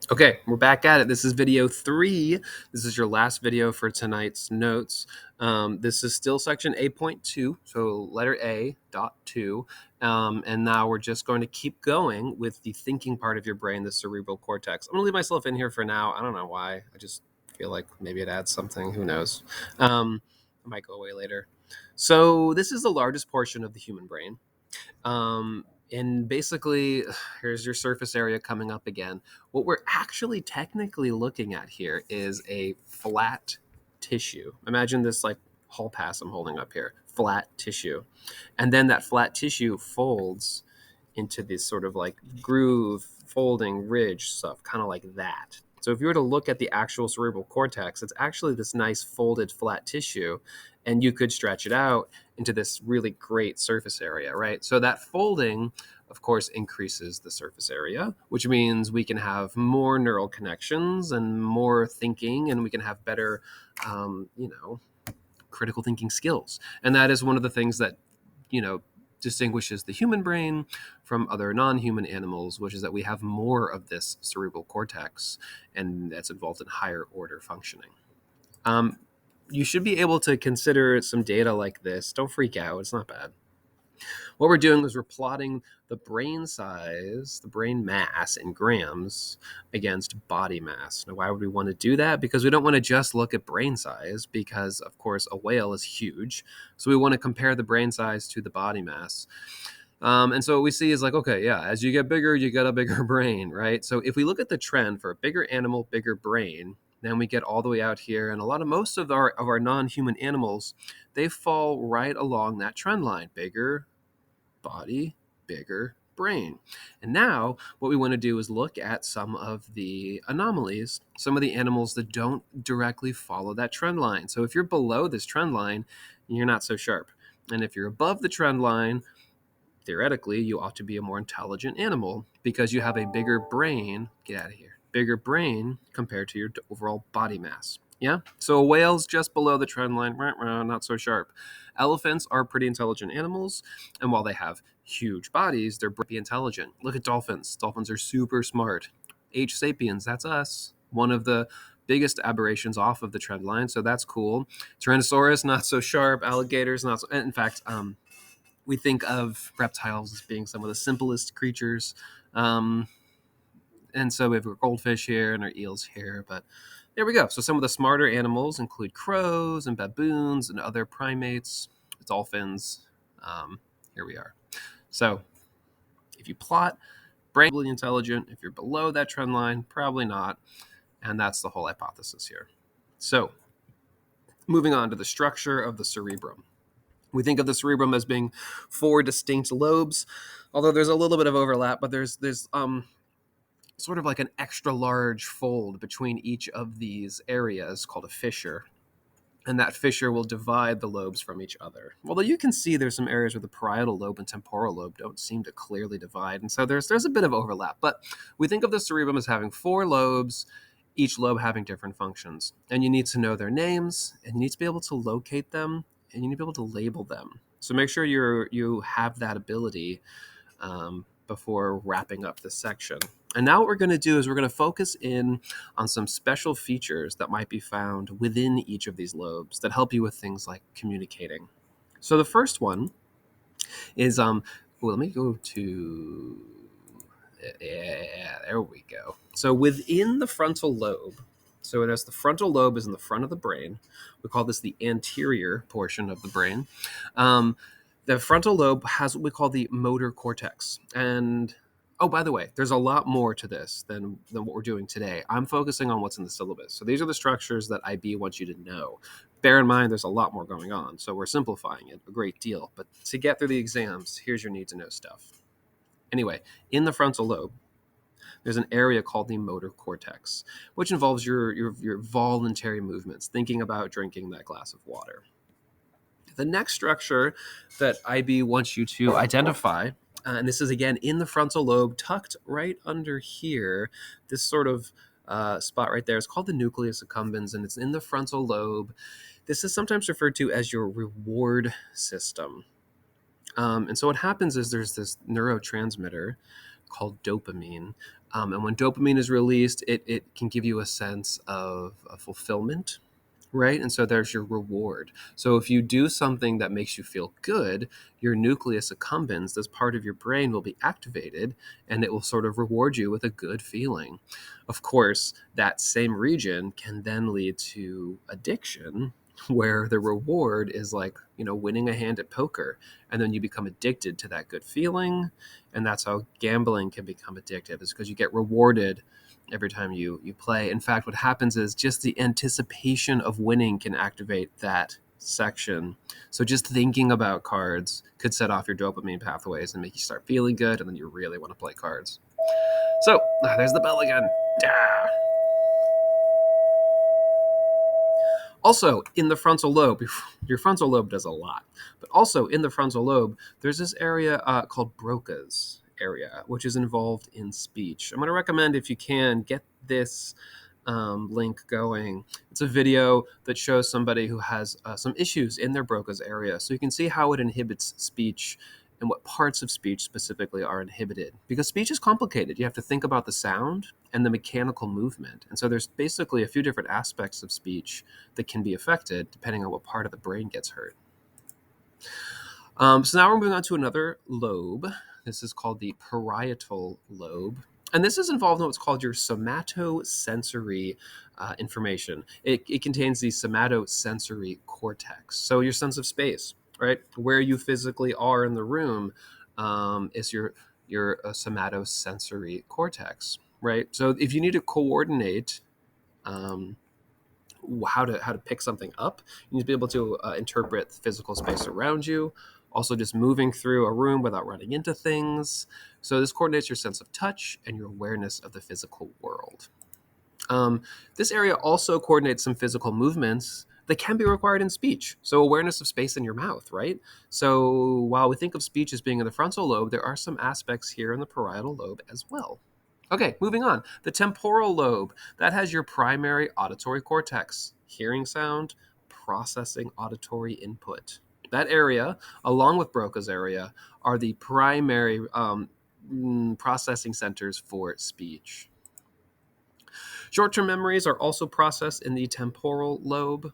Okay, we're back at it. This is video 3. This is your last video for tonight's notes. This is still section 8.2, so letter A, dot 2. And now we're just going to keep going with the thinking part of your brain, the cerebral cortex. I'm going to leave myself in here for now. I don't know why. I just feel like maybe it adds something. Who knows? I might go away later. So this is the largest portion of the human brain. And basically, here's your surface area coming up again. What we're actually technically looking at here is a flat tissue. Imagine this like hall pass I'm holding up here, flat tissue. And then that flat tissue folds into this sort of like groove, folding ridge stuff, kind of like that. So if you were to look at the actual cerebral cortex, it's actually this nice folded flat tissue, and you could stretch it out into this really great surface area, right? So that folding, of course, increases the surface area, which means we can have more neural connections and more thinking, and we can have better, critical thinking skills. And that is one of the things that, distinguishes the human brain from other non-human animals, which is that we have more of this cerebral cortex, and that's involved in higher order functioning. You should be able to consider some data like this. Don't freak out. It's not bad. What we're doing is we're plotting the brain size, the brain mass in grams against body mass. Now, why would we want to do that? Because we don't want to just look at brain size, because, of course, a whale is huge. So we want to compare the brain size to the body mass. And so what we see is like, okay, yeah, as you get bigger, you get a bigger brain, right? So if we look at the trend for a bigger animal, bigger brain, then we get all the way out here, and most of our non-human animals, they fall right along that trend line: bigger body, bigger brain. And now what we want to do is look at some of the anomalies, some of the animals that don't directly follow that trend line. So if you're below this trend line, you're not so sharp. And if you're above the trend line, theoretically, you ought to be a more intelligent animal because you have a bigger brain. Get out of here. Bigger brain compared to your overall body mass. Yeah? So a whale's just below the trend line, not so sharp. Elephants are pretty intelligent animals, and while they have huge bodies, they're pretty intelligent. Look at dolphins. Dolphins are super smart. H. sapiens, that's us. One of the biggest aberrations off of the trend line, so that's cool. Tyrannosaurus, not so sharp. Alligators, not so. In fact, we think of reptiles as being some of the simplest creatures. And so we have our goldfish here and our eels here, but there we go. So some of the smarter animals include crows and baboons and other primates, dolphins. Here we are. So if you plot, brain probably intelligent. If you're below that trend line, probably not. And that's the whole hypothesis here. So moving on to the structure of the cerebrum. We think of the cerebrum as being 4 distinct lobes, although there's a little bit of overlap, but there's sort of like an extra large fold between each of these areas called a fissure. And that fissure will divide the lobes from each other. Although you can see there's some areas where the parietal lobe and temporal lobe don't seem to clearly divide. And so there's a bit of overlap. But we think of the cerebrum as having 4 lobes, each lobe having different functions. And you need to know their names, and you need to be able to locate them, and you need to be able to label them. So make sure you have that ability before wrapping up this section. And now what we're going to do is we're going to focus in on some special features that might be found within each of these lobes that help you with things like communicating. So the first one is, let me go to, yeah, there we go. So within the frontal lobe, so it has the frontal lobe is in the front of the brain. We call this the anterior portion of the brain. The frontal lobe has what we call the motor cortex. And oh, by the way, there's a lot more to this than what we're doing today. I'm focusing on what's in the syllabus. So these are the structures that IB wants you to know. Bear in mind, there's a lot more going on. So we're simplifying it a great deal. But to get through the exams, here's your need to know stuff. Anyway, in the frontal lobe, there's an area called the motor cortex, which involves your voluntary movements, thinking about drinking that glass of water. The next structure that IB wants you to identify, and this is again in the frontal lobe, tucked right under here, this sort of spot right there, is called the nucleus accumbens, and it's in the frontal lobe. This is sometimes referred to as your reward system. And so what happens is there's this neurotransmitter called dopamine And when dopamine is released, it can give you a sense of fulfillment, right? And so there's your reward. So if you do something that makes you feel good, your nucleus accumbens, this part of your brain, will be activated and it will sort of reward you with a good feeling. Of course, that same region can then lead to addiction, where the reward is like, winning a hand at poker. And then you become addicted to that good feeling. And that's how gambling can become addictive, is because you get rewarded every time you play. In fact, what happens is just the anticipation of winning can activate that section. So just thinking about cards could set off your dopamine pathways and make you start feeling good, and then you really want to play cards. So there's the bell again. Also, in the frontal lobe, your frontal lobe does a lot, but also in the frontal lobe, there's this area called Broca's area, which is involved in speech. I'm going to recommend, if you can, get this link going. It's a video that shows somebody who has some issues in their Broca's area, so you can see how it inhibits speech and what parts of speech specifically are inhibited. Because speech is complicated. You have to think about the sound and the mechanical movement. And so there's basically a few different aspects of speech that can be affected depending on what part of the brain gets hurt. So now we're moving on to another lobe. This is called the parietal lobe. And this is involved in what's called your somatosensory information. It contains the somatosensory cortex. So your sense of space, right? Where you physically are in the room is your somatosensory cortex, right? So if you need to coordinate how to pick something up, you need to be able to interpret the physical space around you. Also, just moving through a room without running into things. So this coordinates your sense of touch and your awareness of the physical world. This area also coordinates some physical movements that can be required in speech. So awareness of space in your mouth, right? So while we think of speech as being in the frontal lobe, there are some aspects here in the parietal lobe as well. Okay, moving on. The temporal lobe, that has your primary auditory cortex, hearing sound, processing auditory input. That area, along with Broca's area, are the primary processing centers for speech. Short-term memories are also processed in the temporal lobe.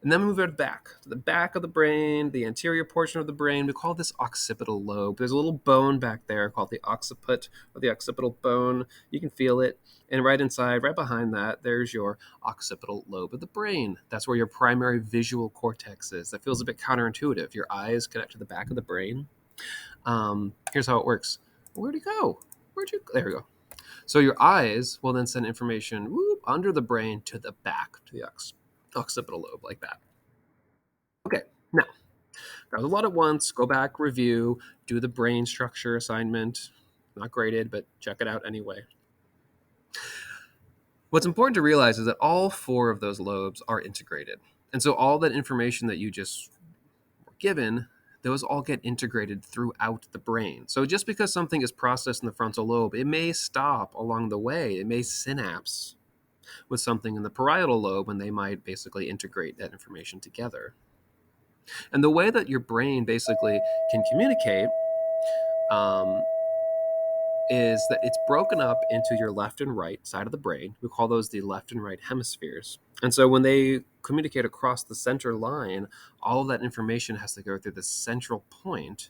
And then we move back to the back of the brain, the anterior portion of the brain. We call this occipital lobe. There's a little bone back there called the occiput, or the occipital bone. You can feel it. And right inside, right behind that, there's your occipital lobe of the brain. That's where your primary visual cortex is. That feels a bit counterintuitive. Your eyes connect to the back of the brain. Here's how it works. Where'd it go? There we go. So your eyes will then send information under the brain to the back, to the occipital lobe, like that. Okay, now, that was a lot at once. Go back, review, do the brain structure assignment. Not graded, but check it out anyway. What's important to realize is that all four of those lobes are integrated. And so all that information that you just were given, those all get integrated throughout the brain. So just because something is processed in the frontal lobe, it may stop along the way. It may synapse with something in the parietal lobe, and they might basically integrate that information together. And the way that your brain basically can communicate is that it's broken up into your left and right side of the brain. We call those the left and right hemispheres. And so when they communicate across the center line, all of that information has to go through the central point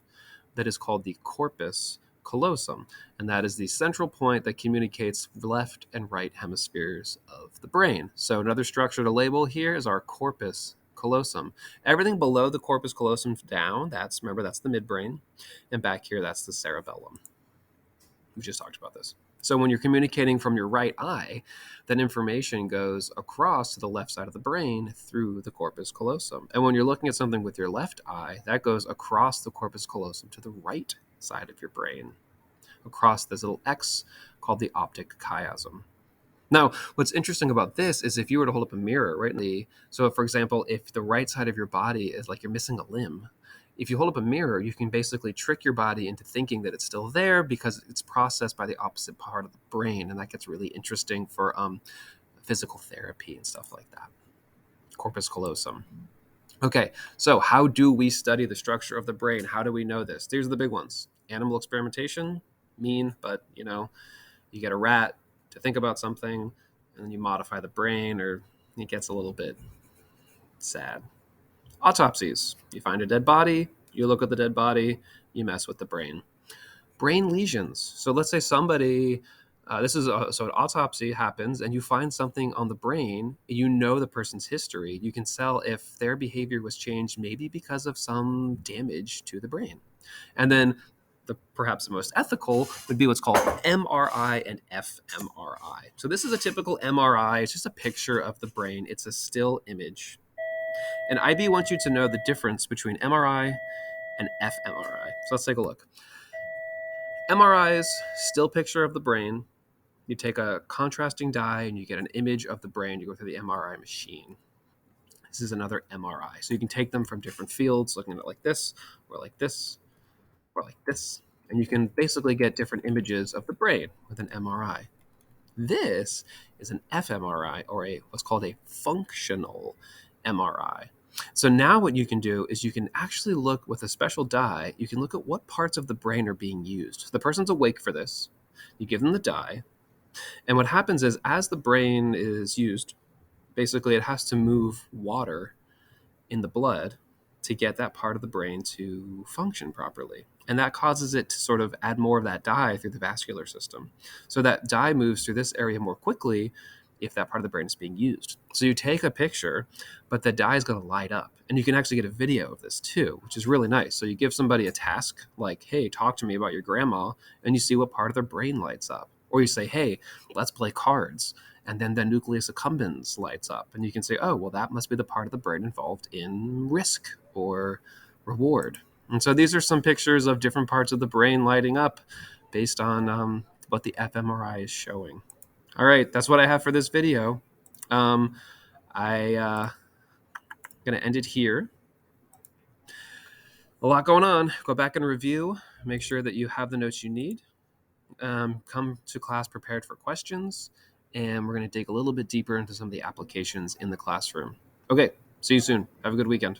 that is called the corpus callosum. And that is the central point that communicates left and right hemispheres of the brain. So another structure to label here is our corpus callosum. Everything below the corpus callosum down, that's the midbrain. And back here, that's the cerebellum. We just talked about this. So when you're communicating from your right eye, that information goes across to the left side of the brain through the corpus callosum. And when you're looking at something with your left eye, that goes across the corpus callosum to the right side of your brain, across this little X called the optic chiasm. Now, what's interesting about this is if you were to hold up a mirror, right? So, for example, if the right side of your body is like you're missing a limb, if you hold up a mirror, you can basically trick your body into thinking that it's still there because it's processed by the opposite part of the brain. And that gets really interesting for physical therapy and stuff like that. Corpus callosum. Okay, so how do we study the structure of the brain? How do we know this? These are the big ones. Animal experimentation, mean, but you get a rat to think about something, and then you modify the brain, or it gets a little bit sad. Autopsies. You find a dead body, you look at the dead body, you mess with the brain. Brain lesions. So let's say somebody, so an autopsy happens and you find something on the brain, the person's history. You can tell if their behavior was changed, maybe because of some damage to the brain. And then perhaps the most ethical would be what's called MRI and fMRI. So this is a typical MRI. It's just a picture of the brain. It's a still image. And IB wants you to know the difference between MRI and fMRI. So let's take a look. MRI is still picture of the brain. You take a contrasting dye and you get an image of the brain. You go through the MRI machine. This is another MRI. So you can take them from different fields, looking at it like this, or like this, or like this. And you can basically get different images of the brain with an MRI. This is an fMRI, or what's called a functional MRI. So now what you can do is you can actually look with a special dye, you can look at what parts of the brain are being used. So the person's awake for this. You give them the dye. And what happens is as the brain is used, basically it has to move water in the blood to get that part of the brain to function properly. And that causes it to sort of add more of that dye through the vascular system. So that dye moves through this area more quickly if that part of the brain is being used. So you take a picture, but the dye is going to light up. And you can actually get a video of this too, which is really nice. So you give somebody a task like, hey, talk to me about your grandma, and you see what part of their brain lights up. Or you say, hey, let's play cards. And then the nucleus accumbens lights up. And you can say, oh, well, that must be the part of the brain involved in risk or reward. And so these are some pictures of different parts of the brain lighting up based on what the fMRI is showing. All right, that's what I have for this video. I'm going to end it here. A lot going on. Go back and review. Make sure that you have the notes you need. Come to class prepared for questions, and we're going to dig a little bit deeper into some of the applications in the classroom. Okay, see you soon. Have a good weekend.